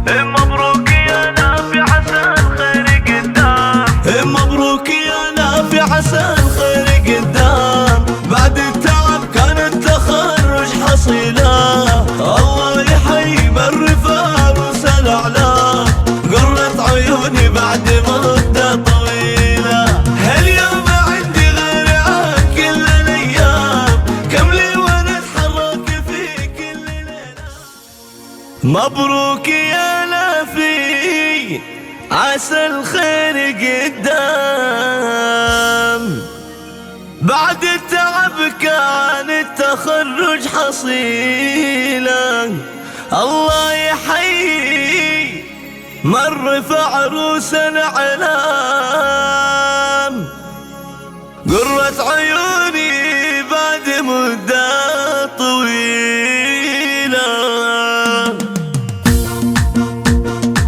مبروك يا نافع عسى الخير قدام. مبروك يا نافع عسى الخير قدام. بعد التعب كان التخرج حصيله. الله يحيي من رفع روس الاعلام. قرت عيوني بعد مدة طويلة. هاليوم عندي غير عن كل الايام. كم لي وانا اتحرك في كل ليلة. مبروك يا نافي عسى الخير قدام. بعد التعب كان التخرج حصيلة. الله يحيي من رفع روس الاعلام. قرت عيوني بعد مدة طويلة.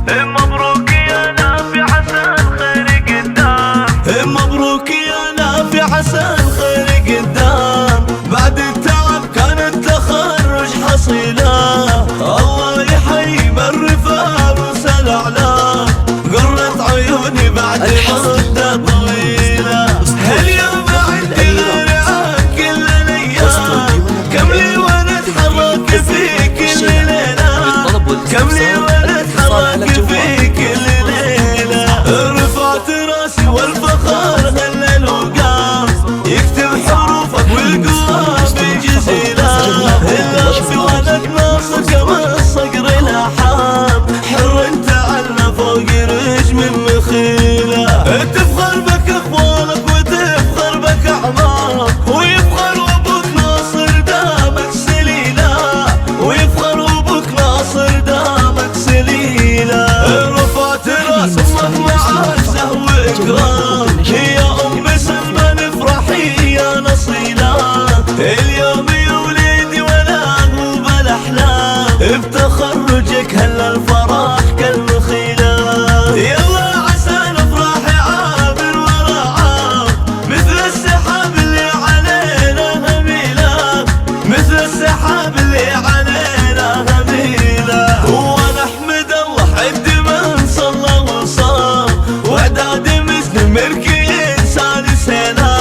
مبروك يا نافع عسى الخير قدام. مبروك يا نافع عسى الخير قدام. بعد التعب كان التخرج حصيله. الله يحيي من رفع روس الاعلام. قرت عيوني بعد مدة طويلة. هاليوم عندي غير عن كل الايام. كم لي وانا اتحرك في كل ليلة. كم لي وانا اتحرك في كل ليلة. رفعت راسي والفخر هلل وقام. يكتب حروفك والقوى بجزيلة. اللافي ولك ناصر كما الصقر الاحام. حر انت على فوق رجم مخيلة. تفخر بك اخوانك وتفخر بك اعمار. ويفخر ابوك ناصر دامك سليلة. ويفخر ابوك ناصر دامك سليلة. رفعت راس امك مع عزه واكرام. يا ام سلمان افرحي يا نصيلة. اليوم يا وليدي ولا هو بالاحلام. بتخرجك هلا الفرح كالمخيلة. يلا عسى نفرح عابر ورا عام. مثل السحاب اللي علينا هميلة. مثل السحاب اللي علينا هميلة. ونحمد الله عد من صلى وصام. واعداد مسلم مركي انسان سنة.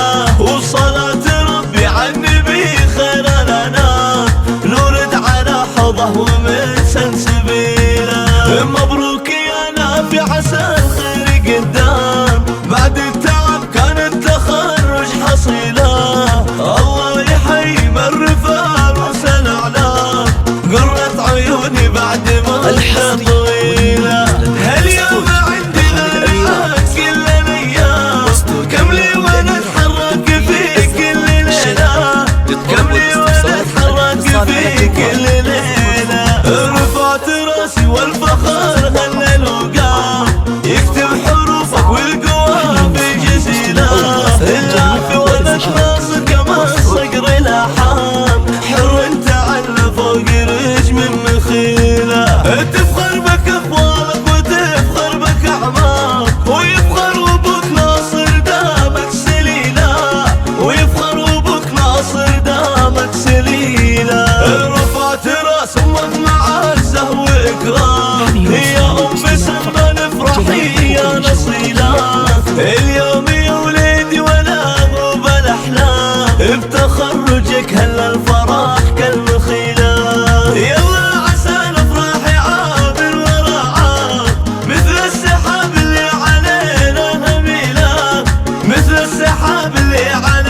وصلاة ربي على النبي خير الانام. نورد على حوضه ومسن سبيله. مبروك يا نافع عسى الخير قدام. بعد التعب كان التخرج حصيله. الله يحيي من رفع روس الاعلام. قرت عيوني بعد مدة طويلة. هاليوم عندي غير عن كل الايام. كم لي وانا اتحرك في كل ليلة. كم لي وانا اتحرك في كل ليلة. رفعت راسي والفخر هلل وقام. يكتب حروفك والقوى بجزيلة. اللافي ولك ناصر كما الصقر الاحام. حر انت على فوق رجم مخيلة. تفخر بك اخوانك وتفخر بك اعمار. ويفخر ابوك ناصر دامك سليلة. ويفخر ابوك ناصر دامك سليلة. رفعت راس امك مع عزه واكرام. يا ام سلمان افرحي يا نصيلة. اليوم يا وليدي ولا هو بالاحلام. بتخرجك هلا الفرح كالمخيلة. يلا عسى نفرح عابر ورا عام. مثل السحاب اللي علينا هميلة. مثل السحاب اللي علينا